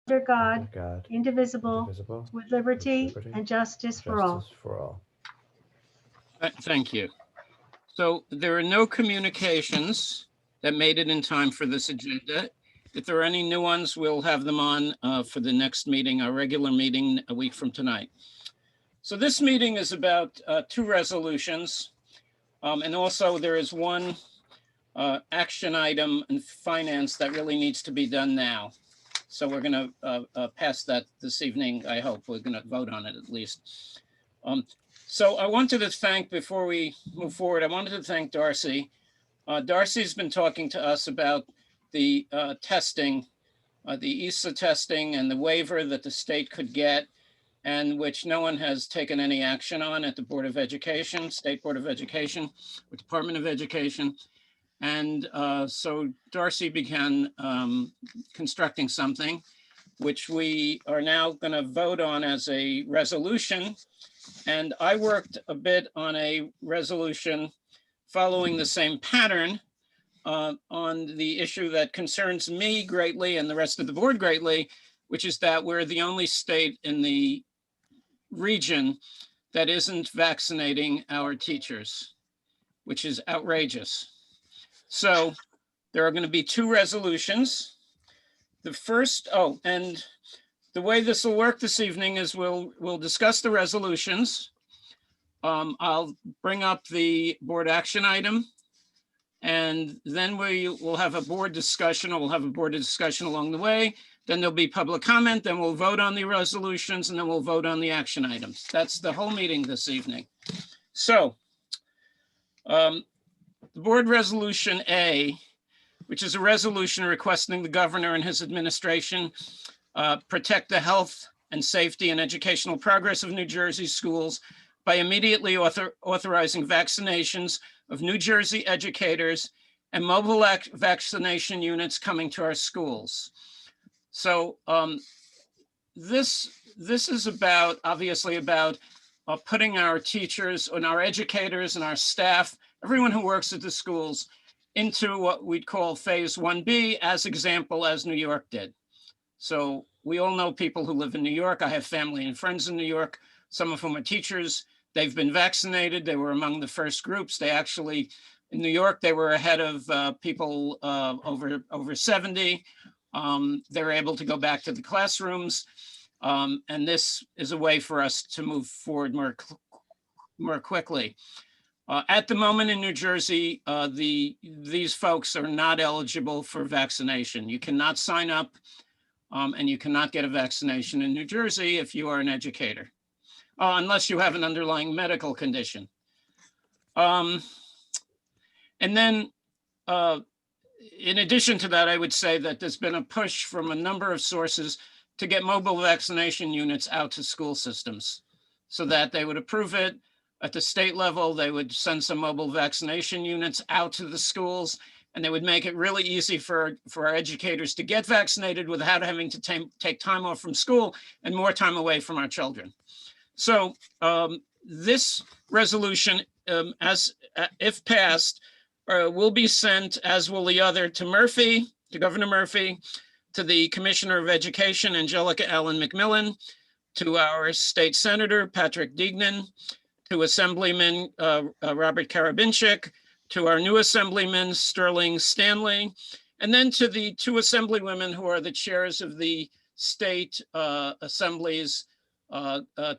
under God, under God, indivisible, indivisible, with with liberty liberty and justice and for all. justice for all. Thank you. So there are no communications that made it in time for this agenda. If there are any new ones, we'll have them on for the next meeting, our regular meeting a week from tonight. So this meeting is about two resolutions. And also there is one action item in finance that really needs to be done now. So we're going to pass that this evening. I hope we're going to vote on it at least. So I wanted to thank, before we move forward, I wanted to thank Darcy. Darcy's been talking to us about the testing, the ESA testing and the waiver that the state could get, and which no one has taken any action on at the Board of Education, State Board of Education, or Department of Education. And so Darcy began constructing something, which we are now going to vote on as a resolution. And I worked a bit on a resolution following the same pattern on the issue that concerns me greatly and the rest of the board greatly, which is that we're the only state in the region that isn't vaccinating our teachers, which is outrageous. So there are going to be two resolutions. The first, and the way this will work this evening is we'll discuss the resolutions. I'll bring up the board action item, and then we will have a board discussion, or we'll have a board discussion along the way. Then there'll be public comment, then we'll vote on the resolutions, and then we'll vote on the action items. That's the whole meeting this evening. So the board resolution A, which is a resolution requesting the governor and his administration protect the health and safety and educational progress of New Jersey schools by immediately authorizing vaccinations of New Jersey educators and mobile vaccination units coming to our schools. So this is about, obviously about putting our teachers and our educators and our staff, everyone who works at the schools, into what we'd call phase 1B, as example as New York did. So we all know people who live in New York. I have family and friends in New York, some of whom are teachers. They've been vaccinated. They were among the first groups. They actually, in New York, they were ahead of people over 70. They were able to go back to the classrooms. And this is a way for us to move forward more quickly. At the moment in New Jersey, these folks are not eligible for vaccination. You cannot sign up and you cannot get a vaccination in New Jersey if you are an educator, unless you have an underlying medical condition. And then in addition to that, I would say that there's been a push from a number of sources to get mobile vaccination units out to school systems so that they would approve it. At the state level, they would send some mobile vaccination units out to the schools, and they would make it really easy for our educators to get vaccinated without having to take time off from school and more time away from our children. So this resolution, if passed, will be sent, as will the other, to Murphy, to Governor Murphy, to the Commissioner of Education, Angelica Allen McMillan, to our state senator, Patrick Dignan, to Assemblyman Robert Karabinchik, to our new Assemblyman, Sterling Stanley, and then to the two Assemblywomen who are the chairs of the state assemblies,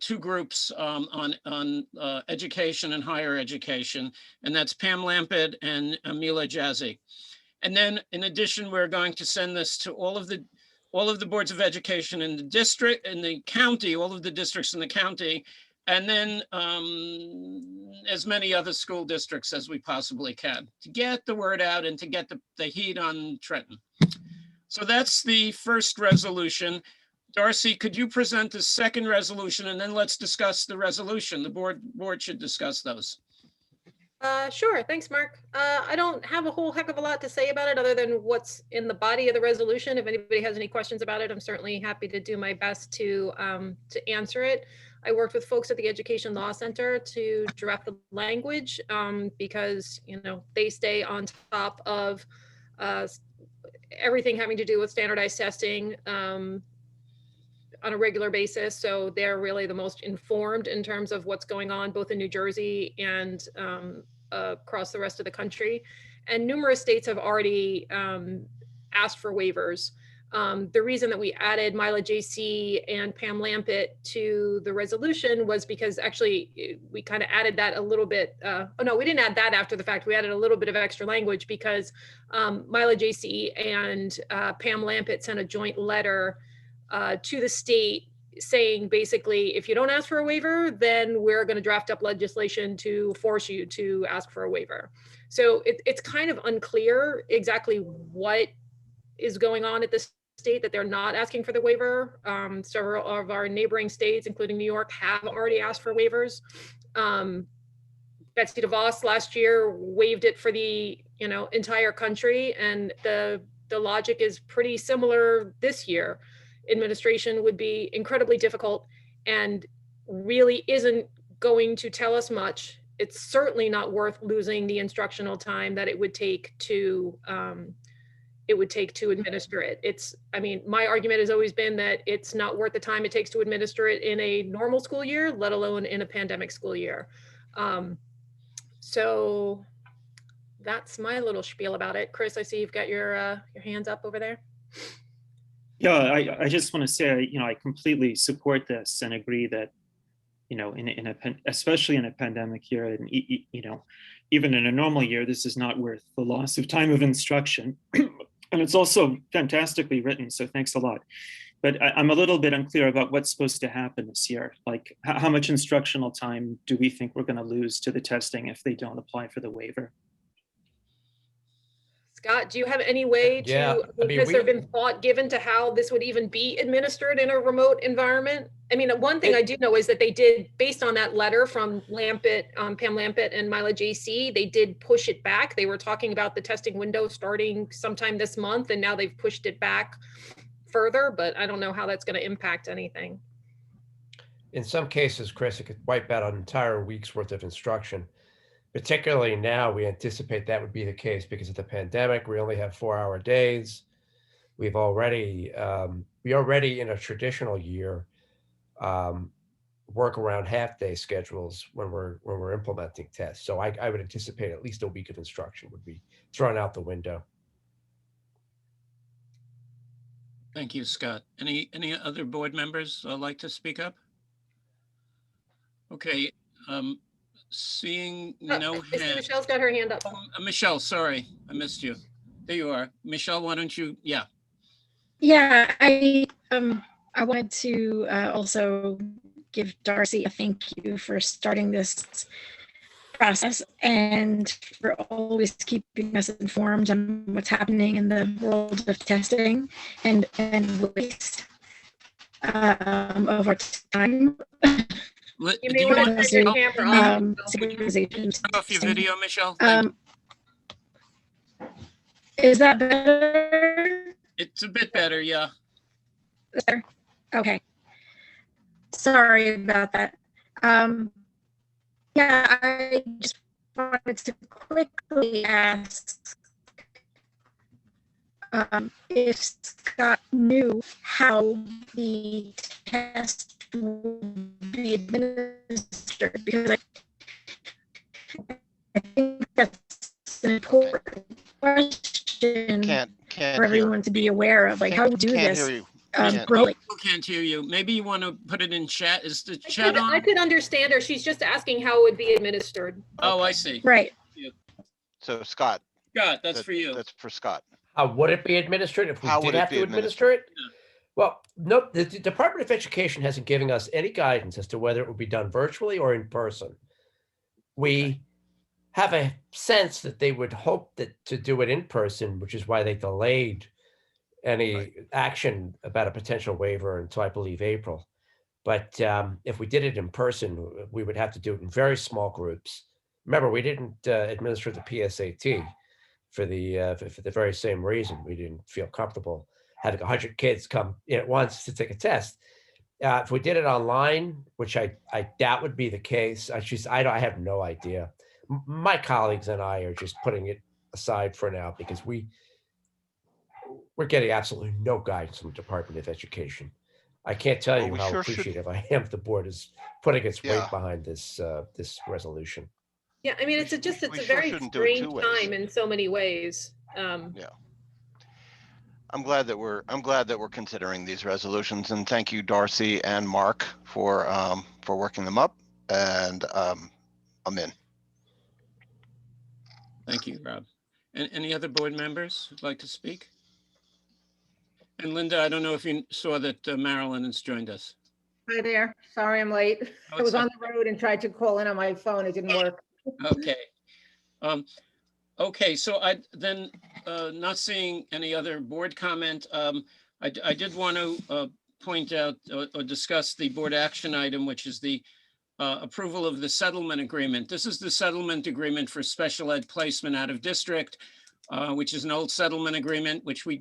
two groups on education and higher education, and that's Pam Lampett and Mila Jazzy. And then in addition, we're going to send this to all of the boards of education in the district, in the county, all of the districts in the county, and then as many other school districts as we possibly can to get the word out and to get the heat on Trenton. So that's the first resolution. Darcy, could you present the second resolution, and then let's discuss the resolution. The board should discuss those. Sure. Thanks, Mark. I don't have a whole heck of a lot to say about it other than what's in the body of the resolution. If anybody has any questions about it, I'm certainly happy to do my best to answer it. I worked with folks at the Education Law Center to draft the language because, they stay on top of everything having to do with standardized testing on a regular basis. So they're really the most informed in terms of what's going on, both in New Jersey and across the rest of the country. And numerous states have already asked for waivers. The reason that we added Mila JC and Pam Lampett to the resolution was because actually we kind of added that a little bit. Oh no, we didn't add that after the fact. We added a little bit of extra language because Mila JC and Pam Lampett sent a joint letter to the state saying basically, if you don't ask for a waiver, then we're going to draft up legislation to force you to ask for a waiver. So it's kind of unclear exactly what is going on at this state that they're not asking for the waiver. Several of our neighboring states, including New York, have already asked for waivers. Betsy DeVos last year waived it for the entire country, and the logic is pretty similar this year. Administration would be incredibly difficult and really isn't going to tell us much. It's certainly not worth losing the instructional time that it would take to administer it. I mean, my argument has always been that it's not worth the time it takes to administer it in a normal school year, let alone in a pandemic school year. So that's my little spiel about it. Chris, I see you've got your hands up over there. Yeah, I just want to say, I completely support this and agree that, especially in a pandemic year, and even in a normal year, this is not worth the loss of time of instruction. And it's also fantastically written, so thanks a lot. But I'm a little bit unclear about what's supposed to happen this year. Like, how much instructional time do we think we're going to lose to the testing if they don't apply for the waiver? Scott, do you have any way to, Yeah, has there been thought given to how this would even be administered in a remote environment? I mean, one thing I do know is that they did, based on that letter from Lampett, Pam Lampett and Mila JC, they did push it back. They were talking about the testing window starting sometime this month, and now they've pushed it back further, but I don't know how that's going to impact anything. In some cases, Chris, it could wipe out an entire week's worth of instruction. Particularly now, we anticipate that would be the case because of the pandemic. We only have 4-hour days. We've already, we already in a traditional year work around half-day schedules when we're implementing tests. So I would anticipate at least a week of instruction would be thrown out the window. Thank you, Scott. Any other board members like to speak up? Okay. Seeing no hands. Michelle's got her hand up. Michelle, sorry, I missed you. There you are. Michelle, why don't you? Yeah. Yeah, I wanted to also give Darcy a thank you for starting this process and for always keeping us informed on what's happening in the world of testing and waste of our time. You may want to turn your camera on. Synchronization. Turn off your video, Michelle. Is that better? It's a bit better, yeah. Better? Okay. Sorry about that. Yeah, I just wanted to quickly ask if Scott knew how the test would be administered, because I think that's an important question for everyone to be aware of, like how to do this. People can't hear you. Maybe you want to put it in chat. Is the chat on? I could understand her. She's just asking how it would be administered. Oh, I see. Right. So Scott. Scott, that's for you. That's for Scott. How would it be administered if we How did would it have be to administer it? Yeah. Well, no, the Department of Education hasn't given us any guidance as to whether it would be done virtually or in person. We have a sense that they would hope that to do it in person, which is why they delayed any action about a potential waiver until I believe April. But if we did it in person, we would have to do it in very small groups. Remember, we didn't administer the PSAT for the very same reason. We didn't feel comfortable having 100 kids come in at once to take a test. If we did it online, which I doubt would be the case, I have no idea. My colleagues and I are just putting it aside for now because we're getting absolutely no guidance from the Department of Education. I can't tell Well, you we how sure should- appreciative I am the board is putting its weight Yeah. behind this this resolution. Yeah, I mean, We it's a should- just, we it's a sure very shouldn't do it strange two ways. time in so many ways. Yeah. I'm glad that we're considering these resolutions, and thank you, Darcy and Mark, for working them up. And I'm in. Thank you, Rob. And any other board members who'd like to speak? And Linda, I don't know if you saw that Marilyn has joined us. Hi there. Sorry I'm late. Oh, I was it's on the road and tried to call in on my phone. It didn't work. Okay. Okay, so I then, not seeing any other board comment, I did want to point out or discuss the board action item, which is the approval of the settlement agreement. This is the settlement agreement for special ed placement out of district, which is an old settlement agreement, which we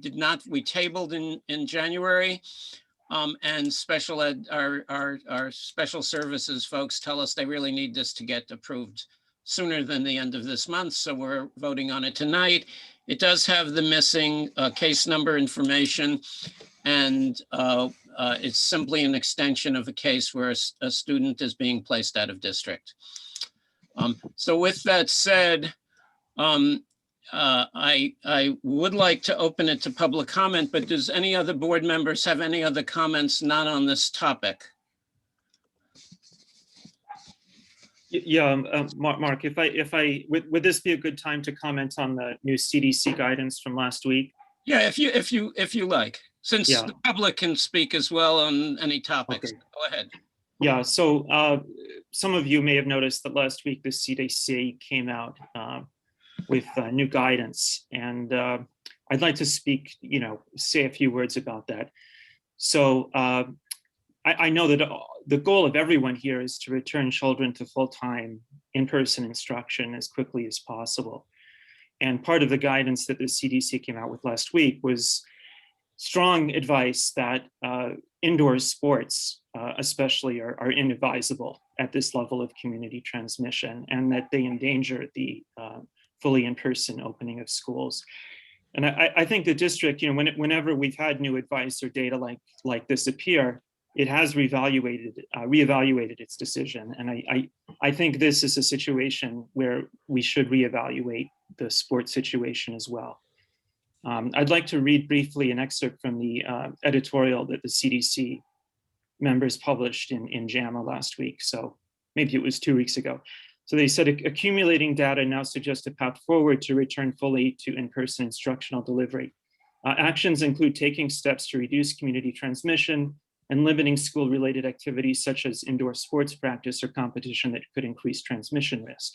tabled in January. And special ed, our special services folks tell us they really need this to get approved sooner than the end of this month. So we're voting on it tonight. It does have the missing case number information, and it's simply an extension of a case where a student is being placed out of district. So with that said, I would like to open it to public comment, but does any other board members have any other comments not on this topic? Yeah, Mark, would this be a good time to comment on the new CDC guidance from last week? Yeah, if you like, since Yeah. the public can speak as well on any topics. Okay. Go ahead. Yeah, so some of you may have noticed that last week the CDC came out with new guidance, and I'd like to say a few words about that. So I know that the goal of everyone here is to return children to full-time in-person instruction as quickly as possible. And part of the guidance that the CDC came out with last week was strong advice that indoor sports especially are inadvisable at this level of community transmission, and that they endanger the fully in-person opening of schools. And I think the district, whenever we've had new advice or data like this appear, it has reevaluated its decision. And I think this is a situation where we should reevaluate the sports situation as well. I'd like to read briefly an excerpt from the editorial that the CDC members published in JAMA last week. So maybe it was 2 weeks ago. So they said, accumulating data now suggests a path forward to return fully to in-person instructional delivery. Actions include taking steps to reduce community transmission and limiting school-related activities such as indoor sports practice or competition that could increase transmission risk.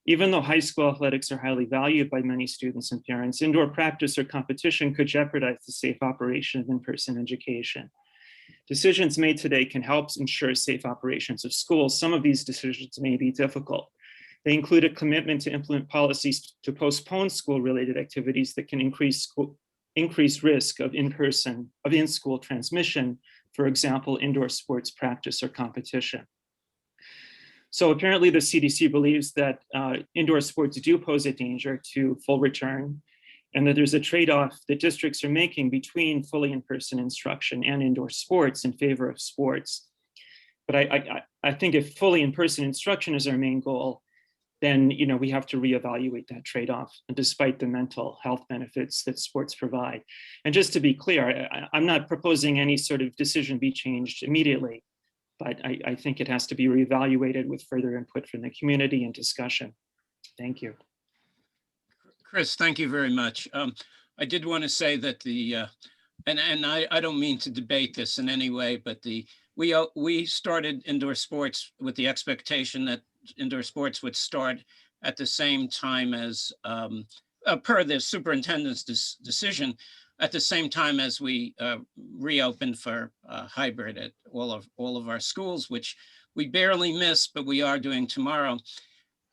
Even though high school athletics are highly valued by many students and parents, indoor practice or competition could jeopardize the safe operation of in-person education. Decisions made today can help ensure safe operations of schools. Some of these decisions may be difficult. They include a commitment to implement policies to postpone school-related activities that can increase risk of in-school transmission, for example, indoor sports practice or competition. So apparently the CDC believes that indoor sports do pose a danger to full return, and that there's a trade-off that districts are making between fully in-person instruction and indoor sports in favor of sports. But I think if fully in-person instruction is our main goal, then we have to reevaluate that trade-off, despite the mental health benefits that sports provide. And just to be clear, I'm not proposing any sort of decision be changed immediately, but I think it has to be reevaluated with further input from the community and discussion. Thank you. Chris, thank you very much. I did want to say that and I don't mean to debate this in any way, but we started indoor sports with the expectation that indoor sports would start at the same time as, per the superintendent's decision, at the same time as we reopened for hybrid at all of our schools, which we barely missed, but we are doing tomorrow.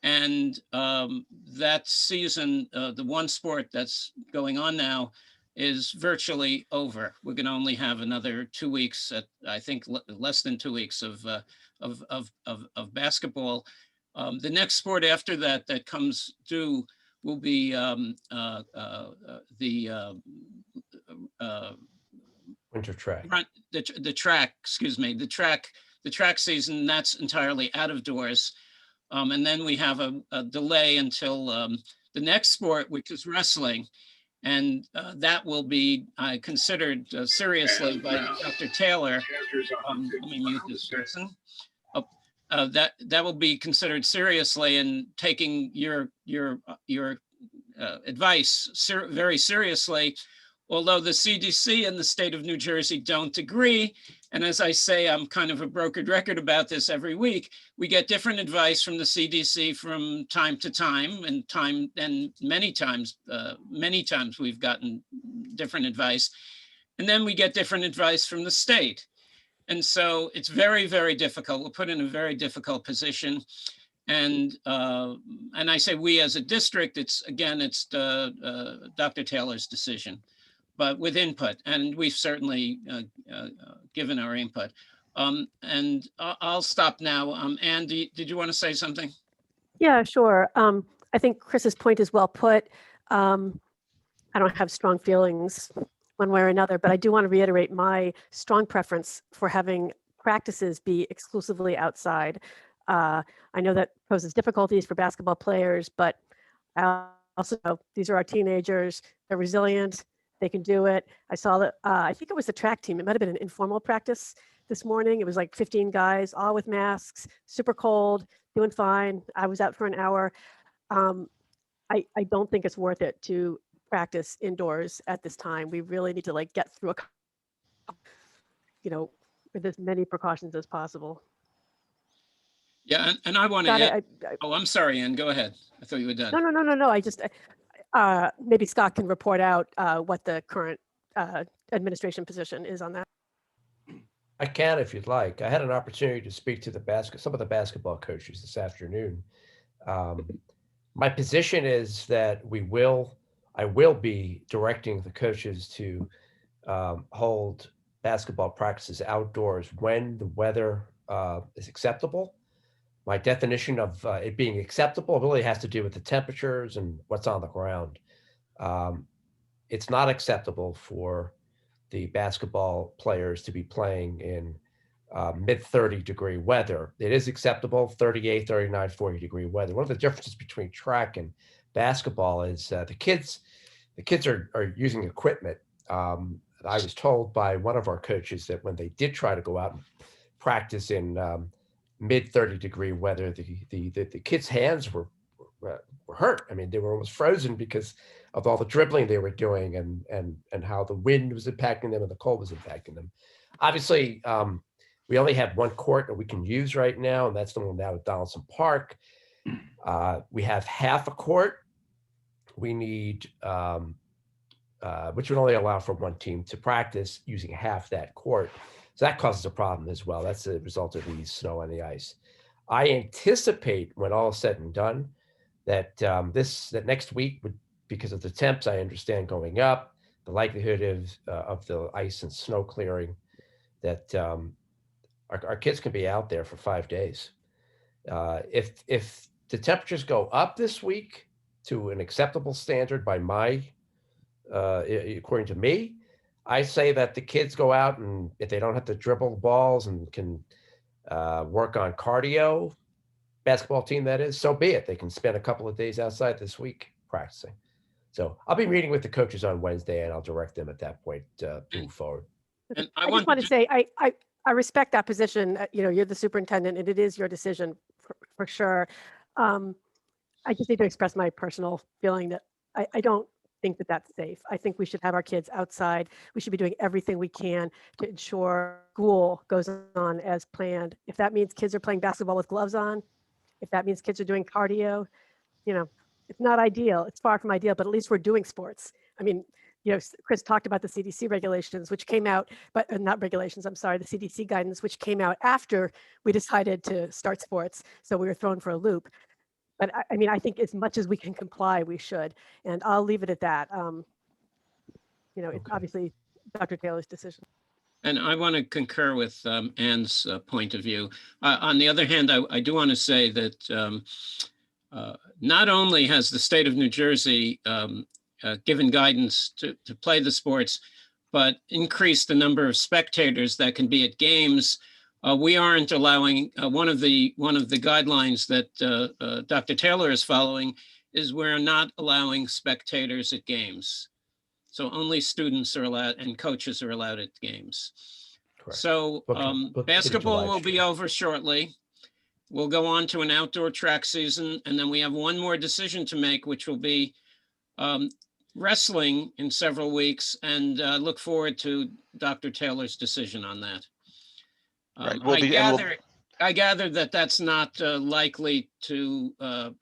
And that season, the one sport that's going on now is virtually over. We're going to only have another 2 weeks, I think less than 2 weeks of basketball. The next sport after that comes due will be the Winter track. The track, excuse me, the track season, that's entirely out of doors. And then we have a delay until the next sport, which is wrestling. And that will be considered seriously by Dr. Taylor. Let me mute this person. That will be considered seriously, and taking your advice very seriously, although the CDC and the state of New Jersey don't agree. And as I say, I'm kind of a broken record about this every week. We get different advice from the CDC from time to time, and many times we've gotten different advice. And then we get different advice from the state. And so it's very, very difficult. We're put in a very difficult position. And I say we as a district, it's Dr. Taylor's decision, but with input, and we've certainly given our input. And I'll stop now. Andy, did you want to say something? Yeah, sure. I think Chris's point is well put. I don't have strong feelings one way or another, but I do want to reiterate my strong preference for having practices be exclusively outside. I know that poses difficulties for basketball players, but I also know these are our teenagers. They're resilient. They can do it. I saw that, I think it was the track team. It might've been an informal practice this morning. It was like 15 guys, all with masks, super cold, doing fine. I was out for an hour. I don't think it's worth it to practice indoors at this time. We really need to like get through with as many precautions as possible. Yeah, and I want to add, oh, I'm sorry, Ann, go ahead. I thought you were done. No. I just, maybe Scott can report out what the current administration position is on that. I can if you'd like. I had an opportunity to speak to some of the basketball coaches this afternoon. My position is that I will be directing the coaches to hold basketball practices outdoors when the weather is acceptable. My definition of it being acceptable really has to do with the temperatures and what's on the ground. It's not acceptable for the basketball players to be playing in mid 30 degree weather. It is acceptable 38, 39, 40 degree weather. One of the differences between track and basketball is the kids are using equipment. I was told by one of our coaches that when they did try to go out and practice in mid 30 degree weather, the kids' hands were hurt. I mean, they were almost frozen because of all the dribbling they were doing and how the wind was impacting them and the cold was impacting them. Obviously, we only have one court that we can use right now, and that's the one down at Donaldson Park. We have half a court. We need, which would only allow for one team to practice using half that court. So that causes a problem as well. That's the result of the snow and the ice. I anticipate when all is said and done that that next week would, because of the temps, I understand going up, the likelihood of the ice and snow clearing, that our kids can be out there for 5 days. If the temperatures go up this week to an acceptable standard by according to me, I say that the kids go out, and if they don't have to dribble balls and can work on cardio, basketball team that is, so be it. They can spend a couple of days outside this week practicing. So I'll be meeting with the coaches on Wednesday, and I'll direct them at that point moving forward. And I just want to say, I respect that position. You're the superintendent, and it is your decision for sure. I just need to express my personal feeling that I don't think that that's safe. I think we should have our kids outside. We should be doing everything we can to ensure school goes on as planned. If that means kids are playing basketball with gloves on, if that means kids are doing cardio, it's not ideal. It's far from ideal, but at least we're doing sports. I mean, Chris talked about the CDC regulations, which came out, but not regulations, I'm sorry, the CDC guidance, which came out after we decided to start sports. So we were thrown for a loop. But I mean, I think as much as we can comply, we should. And I'll leave it at that. It's obviously Dr. Taylor's decision. And I want to concur with Ann's point of view. On the other hand, I do want to say that not only has the state of New Jersey given guidance to play the sports, but increase the number of spectators that can be at games. We aren't allowing, one of the guidelines that Dr. Taylor is following is we're not allowing spectators at games. So only students are allowed and coaches are allowed at games. Correct. So Look to the basketball live will be stream. over shortly. We'll go on to an outdoor track season, and then we have one more decision to make, which will be wrestling in several weeks, and look forward to Dr. Taylor's decision on that. Right. I gather that that's not likely to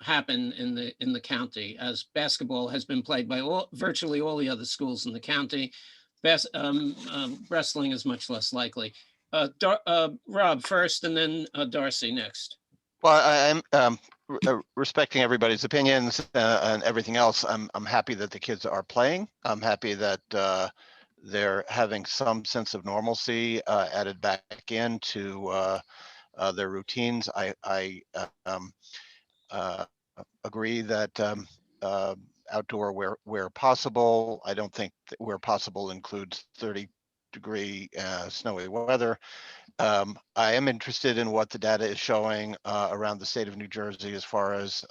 happen in the county, as basketball has been played by virtually all the other schools in the county. Wrestling is much less likely. Rob first, and then Darcy next. Well, I'm respecting everybody's opinions and everything else. I'm happy that the kids are playing. I'm happy that they're having some sense of normalcy added back into their routines. I agree that outdoor where possible. I don't think that where possible includes 30-degree snowy weather. I am interested in what the data is showing around the state of New Jersey as far as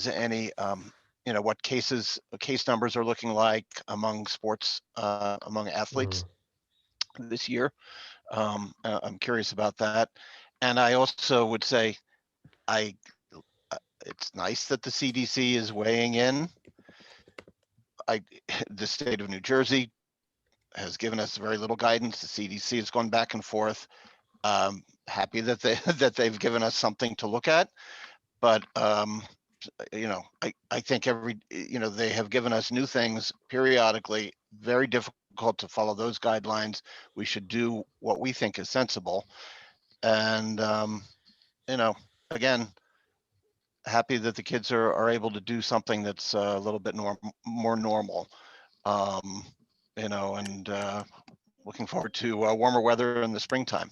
any what case numbers are looking like among sports among athletes this year. I'm curious about that, and I also would say it's nice that the CDC is weighing in. The state of New Jersey has given us very little guidance. The CDC has gone back and forth. Happy that they've given us something to look at, but I think they have given us new things periodically. Very difficult to follow those guidelines. We should do what we think is sensible, and again, happy that the kids are able to do something that's a little bit more normal. And looking forward to warmer weather in the springtime.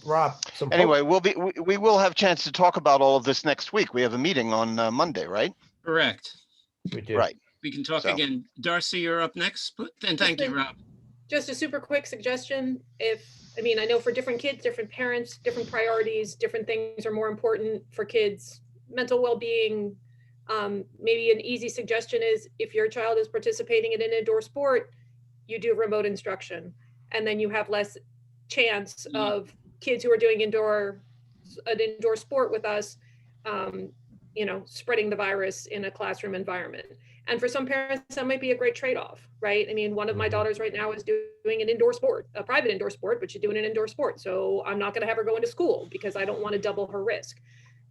Rob, Anyway, we will have a chance to talk about all of this next week. We have a meeting on Monday, right? Correct. We do. Right. We can talk again. Darcy, you're up next. And thank you, Rob. Just a super quick suggestion. I know for different kids, different parents, different priorities, different things are more important for kids. Mental well-being, maybe an easy suggestion is if your child is participating in an indoor sport, you do remote instruction, and then you have less chance of kids who are doing an indoor sport with us, spreading the virus in a classroom environment. And for some parents, that might be a great trade-off, right? One of my daughters right now is doing an indoor sport, a private indoor sport, but she's doing an indoor sport. So I'm not going to have her go into school because I don't want to double her risk.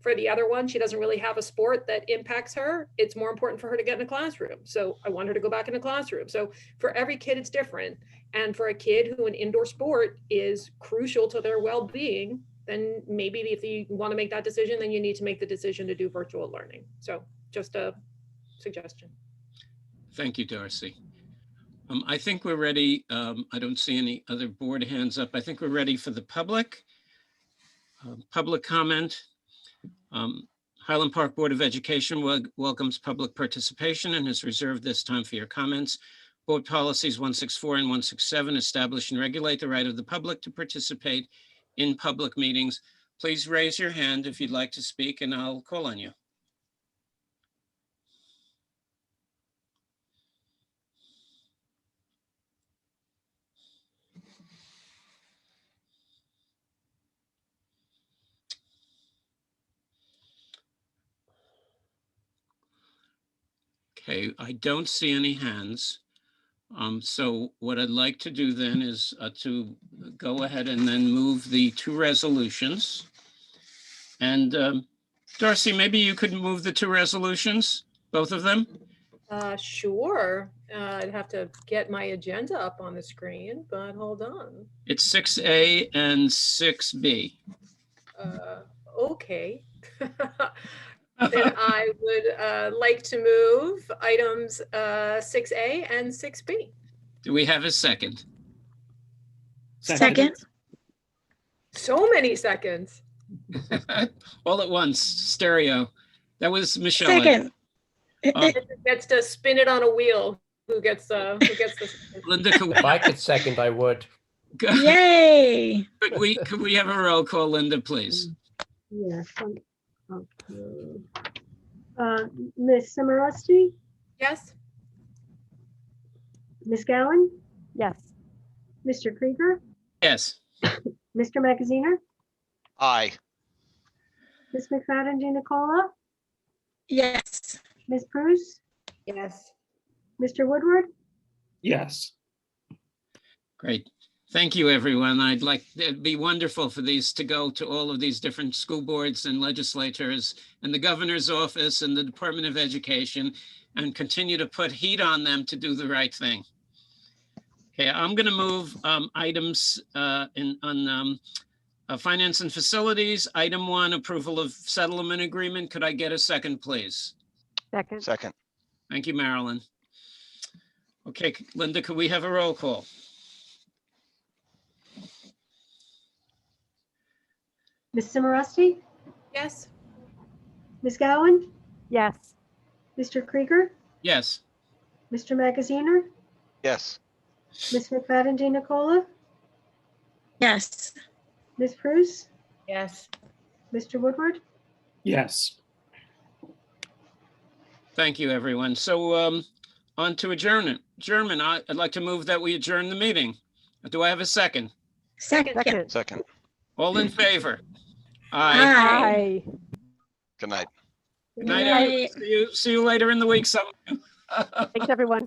For the other one, she doesn't really have a sport that impacts her. It's more important for her to get in a classroom. So I want her to go back in a classroom. So for every kid, it's different. And for a kid who an indoor sport is crucial to their well-being, then maybe if you want to make that decision, then you need to make the decision to do virtual learning. So just a suggestion. Thank you, Darcy. I think we're ready. I don't see any other board hands up. I think we're ready for the public. Public comment. Highland Park Board of Education welcomes public participation and has reserved this time for your comments. Board policies 164 and 167 establish and regulate the right of the public to participate in public meetings. Please raise your hand if you'd like to speak and I'll call on you. Okay, I don't see any hands. So what I'd like to do then is to go ahead and then move the two resolutions. And Darcy, maybe you could move the two resolutions, both of them? Sure. I'd have to get my agenda up on the screen, but hold on. It's 6A and 6B. Okay. Then I would like to move items 6A and 6B. Do we have a second? Second. So many seconds. All at once, stereo. That was Michelle. Second. Gets to spin it on a wheel. who gets this. Linda, could If I could second, I would. Yay. could we have a roll call, Linda, please? Yes. Okay. Ms. Simorusti, Yes? Ms. Gowan, Yes. Mr. Krieger, Yes. Mr. Magaziner, Aye. Ms. McFadden Nicola, Yes. Ms. Bruce, Yes. Mr. Woodward. Yes. Great. Thank you, everyone. It'd be wonderful for these to go to all of these different school boards and legislators and the governor's office and the Department of Education, and continue to put heat on them to do the right thing. Okay, I'm going to move items on finance and facilities. Item 1, approval of settlement agreement. Could I get a second, please? Second. Second. Thank you, Marilyn. Okay, Linda, could we have a roll call? Ms. Simorusti, Yes? Ms. Gowan, Yes. Mr. Krieger, Yes. Mr. Magaziner, Yes. Ms. McFadden Nicola, Yes. Ms. Bruce, Yes. Mr. Woodward. Yes. Thank you, everyone. So on to adjournment. I'd like to move that we adjourn the meeting. Do I have a second? Second. Second. Second. All in favor? Aye. Aye. Good night. Good night, Aye. everyone. See you later in the week. Thanks, everyone.